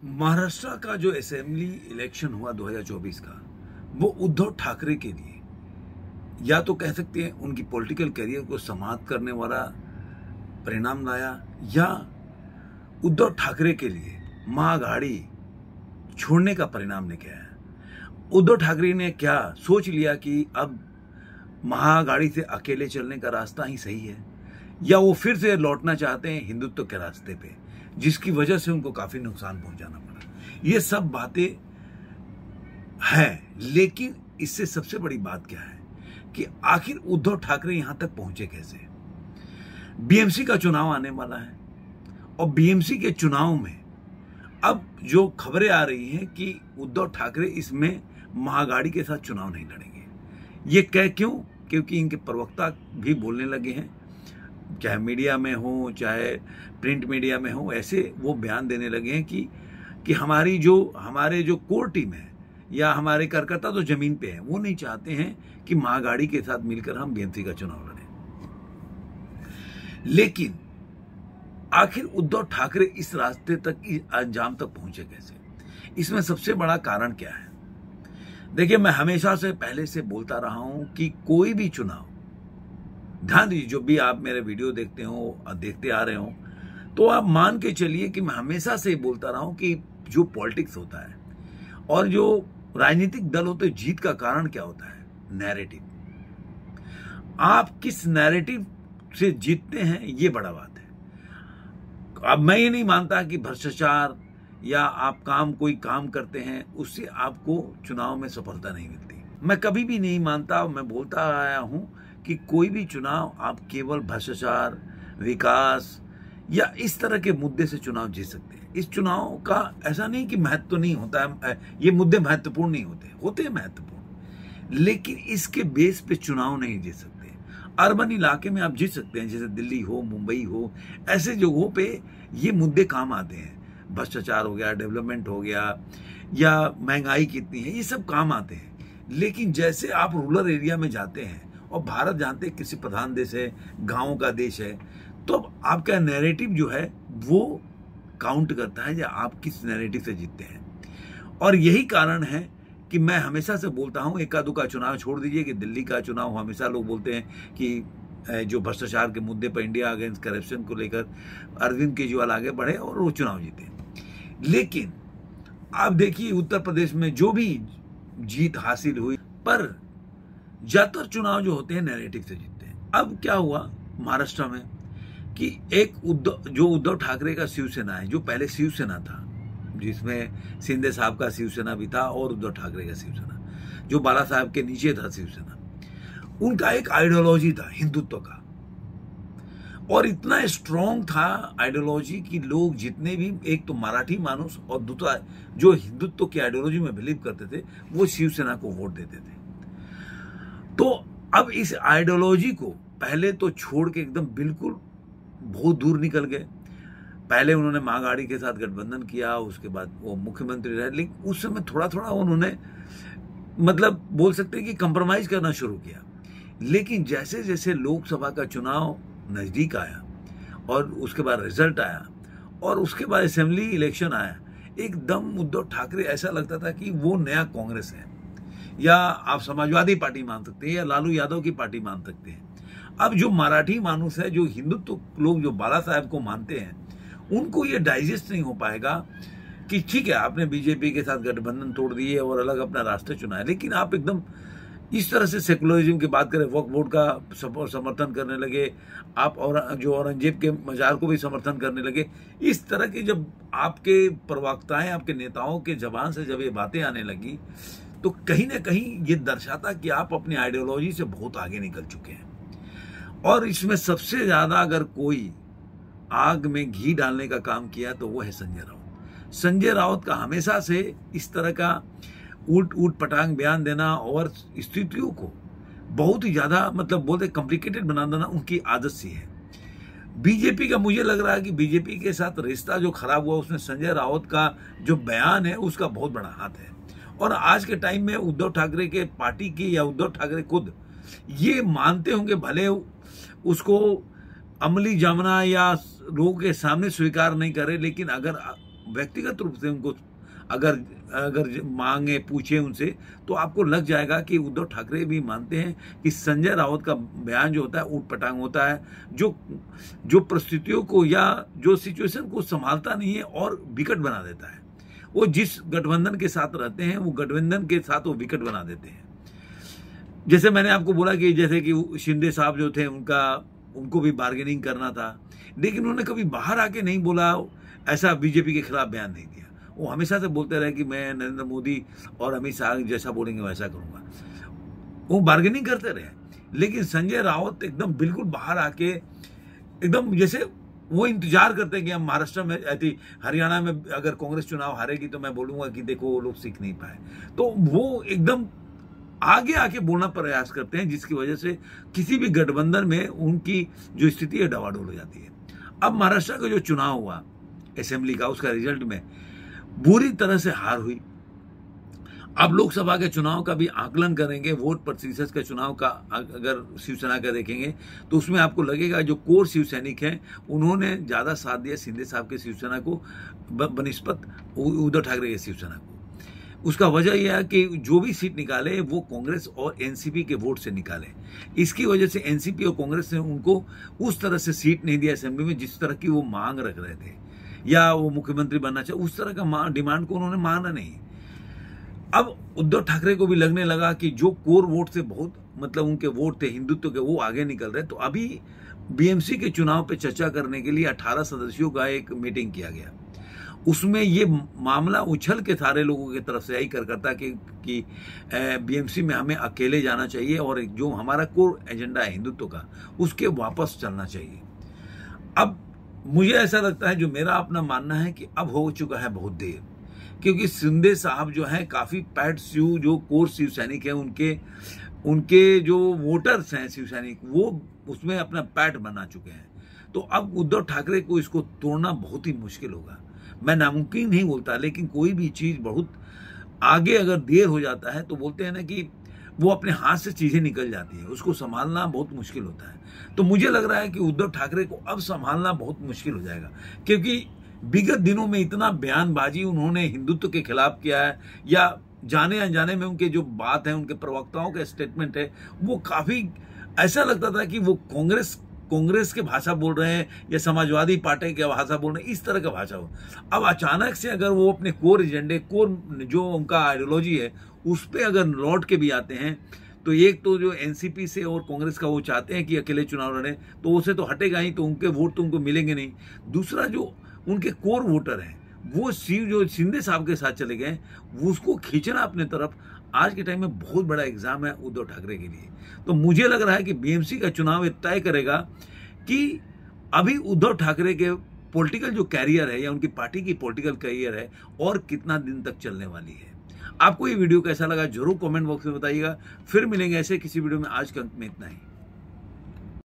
महाराष्ट्र का जो assembly election हुआ 2024 का, वो उद्धव ठाकरे के लिए या तो कह सकते हैं उनकी पॉलिटिकल करियर को समाप्त करने वाला परिणाम लाया, या उद्धव ठाकरे के लिए महाआघाड़ी छोड़ने का परिणाम लेके आया। उद्धव ठाकरे ने क्या सोच लिया कि अब महाआघाड़ी से अकेले चलने का रास्ता ही सही है, या वो फिर से लौटना चाहते हैं हिंदुत्व के रास्ते पे, जिसकी वजह से उनको काफी नुकसान पहुंचाना पड़ा। ये सब बातें हैं, लेकिन इससे सबसे बड़ी बात क्या है कि आखिर उद्धव ठाकरे यहां तक पहुंचे कैसे। बीएमसी का चुनाव आने वाला है और बीएमसी के चुनाव में अब जो खबरें आ रही हैं कि उद्धव ठाकरे इसमें महाआघाड़ी के साथ चुनाव नहीं लड़ेंगे। ये क्यों? क्योंकि इनके प्रवक्ता भी बोलने लगे हैं, चाहे मीडिया में हो चाहे प्रिंट मीडिया में हो, ऐसे वो बयान देने लगे हैं कि हमारे जो कोर टीम है या हमारे कार्यकर्ता तो जमीन पे हैं, वो नहीं चाहते हैं कि महाआघाड़ी के साथ मिलकर हम बीएमसी का चुनाव लड़ें। लेकिन आखिर उद्धव ठाकरे इस रास्ते तक, अंजाम तक पहुंचे कैसे? इसमें सबसे बड़ा कारण क्या है? देखिए, मैं हमेशा से पहले से बोलता रहा हूं कि कोई भी चुनाव, ध्यान दीजिए, जो भी आप मेरे वीडियो देखते हो, देखते आ रहे हो, तो आप मान के चलिए कि मैं हमेशा से बोलता रहा हूं कि जो पॉलिटिक्स होता है और जो राजनीतिक दल होते हैं, जीत का कारण क्या होता है? नैरेटिव। आप किस नैरेटिव से जीतते हैं, ये बड़ा बात है। अब मैं ये नहीं मानता कि भ्रष्टाचार या आप कोई काम करते हैं उससे आपको चुनाव में सफलता नहीं मिलती। मैं कभी भी नहीं मानता, मैं बोलता आया हूं कि कोई भी चुनाव आप केवल भ्रष्टाचार, विकास या इस तरह के मुद्दे से चुनाव जीत सकते हैं। इस चुनाव का ऐसा नहीं कि महत्व नहीं होता है, ये मुद्दे महत्वपूर्ण नहीं होते हैं महत्वपूर्ण, लेकिन इसके बेस पे चुनाव नहीं जीत सकते। अर्बन इलाके में आप जीत सकते हैं, जैसे दिल्ली हो, मुंबई हो, ऐसे जगहों पे ये मुद्दे काम आते हैं। भ्रष्टाचार हो गया, डेवलपमेंट हो गया, या महंगाई कितनी है, ये सब काम आते हैं। लेकिन जैसे आप रूरल एरिया में जाते हैं, और भारत जानते हैं कृषि प्रधान देश है, गांवों का देश है, तो आपका नैरेटिव जो है वो काउंट करता है, या आप किस नैरेटिव से जीतते हैं। और यही कारण है कि मैं हमेशा से बोलता हूं, एका दुका चुनाव छोड़ दीजिए कि दिल्ली का चुनाव, हमेशा लोग बोलते हैं कि जो भ्रष्टाचार के मुद्दे पर, इंडिया अगेंस्ट करप्शन को लेकर अरविंद केजरीवाल आगे बढ़े और वो चुनाव जीते। लेकिन आप देखिए उत्तर प्रदेश में जो भी जीत हासिल हुई, पर ज्यादातर चुनाव जो होते हैं नैरेटिव से जीतते हैं। अब क्या हुआ महाराष्ट्र में कि जो उद्धव ठाकरे का शिवसेना है, जो पहले शिवसेना था, जिसमें शिंदे साहब का शिवसेना भी था और उद्धव ठाकरे का शिवसेना, जो बाला साहब के नीचे था शिवसेना, उनका एक आइडियोलॉजी था हिंदुत्व का, और इतना स्ट्रॉन्ग था आइडियोलॉजी कि लोग जितने भी, एक तो मराठी मानुस और दूसरा जो हिंदुत्व की आइडियोलॉजी में बिलीव करते थे, वो शिवसेना को वोट देते थे। तो अब इस आइडियोलॉजी को पहले तो छोड़ के एकदम बिल्कुल बहुत दूर निकल गए। पहले उन्होंने महाआघाड़ी के साथ गठबंधन किया, उसके बाद वो मुख्यमंत्री रहे, लेकिन उस समय थोड़ा थोड़ा उन्होंने, मतलब बोल सकते हैं कि कंप्रोमाइज करना शुरू किया। लेकिन जैसे जैसे लोकसभा का चुनाव नजदीक आया और उसके बाद रिजल्ट आया और उसके बाद असेंबली इलेक्शन आया, एकदम उद्धव ठाकरे ऐसा लगता था कि वो नया कांग्रेस है, या आप समाजवादी पार्टी मान सकते हैं, या लालू यादव की पार्टी मान सकते हैं। अब जो मराठी मानुस है, जो हिंदुत्व लोग जो बाला साहब को मानते हैं, उनको ये डाइजेस्ट नहीं हो पाएगा कि ठीक है, आपने बीजेपी के साथ गठबंधन तोड़ दिए और अलग अपना रास्ता चुना है, लेकिन आप एकदम इस तरह से सेकुलरिज्म की बात करें, वक्फ बोर्ड का समर्थन करने लगे आप, और जो औरंगजेब के मजार को भी समर्थन करने लगे। इस तरह की जब आपके प्रवक्ताएं, आपके नेताओं के जबान से जब ये बातें आने लगी, तो कहीं ना कहीं ये दर्शाता कि आप अपनी आइडियोलॉजी से बहुत आगे निकल चुके हैं। और इसमें सबसे ज्यादा अगर कोई आग में घी डालने का काम किया तो वो है संजय राउत। संजय राउत का हमेशा से इस तरह का ऊट पटांग बयान देना और स्थितियों को बहुत ही ज्यादा, मतलब बोलते कॉम्प्लिकेटेड बना देना, उनकी आदत सी है। बीजेपी का, मुझे लग रहा है कि बीजेपी के साथ रिश्ता जो खराब हुआ, उसमें संजय राउत का जो बयान है उसका बहुत बड़ा हाथ है। और आज के टाइम में उद्धव ठाकरे के पार्टी की, या उद्धव ठाकरे खुद ये मानते होंगे, भले उसको अमली जामना या लोगों के सामने स्वीकार नहीं करे, लेकिन अगर व्यक्तिगत रूप से उनको अगर अगर मांगे पूछे उनसे, तो आपको लग जाएगा कि उद्धव ठाकरे भी मानते हैं कि संजय राउत का बयान जो होता है ऊट पटांग होता है, जो परिस्थितियों को या जो सिचुएशन को संभालता नहीं है और विकट बना देता है। वो जिस गठबंधन के साथ रहते हैं वो गठबंधन के साथ वो विकट बना देते हैं। जैसे मैंने आपको बोला कि जैसे कि शिंदे साहब जो थे उनको भी बार्गेनिंग करना था, लेकिन उन्होंने कभी बाहर आके नहीं बोला, ऐसा बीजेपी के खिलाफ बयान नहीं दिया। वो हमेशा से बोलते रहे कि मैं नरेंद्र मोदी और अमित शाह जैसा बोलेंगे वैसा करूंगा। वो बार्गेनिंग करते रहे, लेकिन संजय राउत एकदम बिल्कुल बाहर आके एकदम जैसे वो इंतजार करते हैं कि हम महाराष्ट्र में हरियाणा में अगर कांग्रेस चुनाव हारेगी तो मैं बोलूंगा कि देखो वो लोग सीख नहीं पाए। तो वो एकदम आगे आके बोलना प्रयास करते हैं, जिसकी वजह से किसी भी गठबंधन में उनकी जो स्थिति है डवाडोल हो जाती है। अब महाराष्ट्र का जो चुनाव हुआ असेंबली का, उसका रिजल्ट में बुरी तरह से हार हुई। अब लोकसभा के चुनाव का भी आकलन करेंगे, वोट प्रतिशत के चुनाव का अगर शिवसेना का देखेंगे तो उसमें आपको लगेगा जो कोर शिव सैनिक हैं उन्होंने ज्यादा साथ दिया शिंदे साहब के शिवसेना को बनिस्पत उद्धव ठाकरे के शिवसेना को। उसका वजह यह है कि जो भी सीट निकाले वो कांग्रेस और एनसीपी के वोट से निकाले। इसकी वजह से एनसीपी और कांग्रेस ने उनको उस तरह से सीट नहीं दिया असेंबली में जिस तरह की वो मांग रख रहे थे, या वो मुख्यमंत्री बनना चाहिए, उस तरह का डिमांड को उन्होंने माना नहीं। अब उद्धव ठाकरे को भी लगने लगा कि जो कोर वोट से बहुत मतलब उनके वोट थे हिंदुत्व के, वो आगे निकल रहे। तो अभी बीएमसी के चुनाव पे चर्चा करने के लिए 18 सदस्यों का एक मीटिंग किया गया। उसमें ये मामला उछल के सारे लोगों की तरफ से यही करता कि बीएमसी में हमें अकेले जाना चाहिए और जो हमारा कोर एजेंडा है हिंदुत्व का उसके वापस चलना चाहिए। अब मुझे ऐसा लगता है, जो मेरा अपना मानना है कि अब हो चुका है बहुत देर, क्योंकि शिंदे साहब जो है काफी पैट शिव जो कोर शिव सैनिक है उनके जो वोटर्स हैं शिव सैनिक वो उसमें अपना पैट बना चुके हैं। तो अब उद्धव ठाकरे को इसको तोड़ना बहुत ही मुश्किल होगा। मैं नामुमकिन नहीं बोलता, लेकिन कोई भी चीज बहुत आगे अगर देर हो जाता है तो बोलते हैं ना कि वो अपने हाथ से चीजें निकल जाती है, उसको संभालना बहुत मुश्किल होता है। तो मुझे लग रहा है कि उद्धव ठाकरे को अब संभालना बहुत मुश्किल हो जाएगा, क्योंकि विगत दिनों में इतना बयानबाजी उन्होंने हिंदुत्व के खिलाफ किया है, या जाने अनजाने में उनके जो बात है, उनके प्रवक्ताओं का स्टेटमेंट है, वो काफी ऐसा लगता था कि वो कांग्रेस के भाषा बोल रहे हैं या समाजवादी पार्टी के भाषा बोल रहे हैं, इस तरह का भाषा हो। अब अचानक से अगर वो अपने कोर एजेंडे, कोर जो उनका आइडियोलॉजी है उस पर अगर लौट के भी आते हैं, तो एक तो जो एनसीपी से और कांग्रेस का वो चाहते हैं कि अकेले चुनाव लड़े, तो उसे तो हटेगा ही, तो उनके वोट तो उनको मिलेंगे नहीं। दूसरा जो उनके कोर वोटर हैं वो जो शिंदे साहब के साथ चले गए, वो उसको खींचना अपने तरफ आज के टाइम में बहुत बड़ा एग्जाम है उद्धव ठाकरे के लिए। तो मुझे लग रहा है कि बीएमसी का चुनाव तय करेगा कि अभी उद्धव ठाकरे के पॉलिटिकल जो कैरियर है या उनकी पार्टी की पॉलिटिकल कैरियर है और कितना दिन तक चलने वाली है। आपको ये वीडियो कैसा लगा जरूर कमेंट बॉक्स में बताइएगा। फिर मिलेंगे ऐसे किसी वीडियो में। आज के अंत में इतना ही।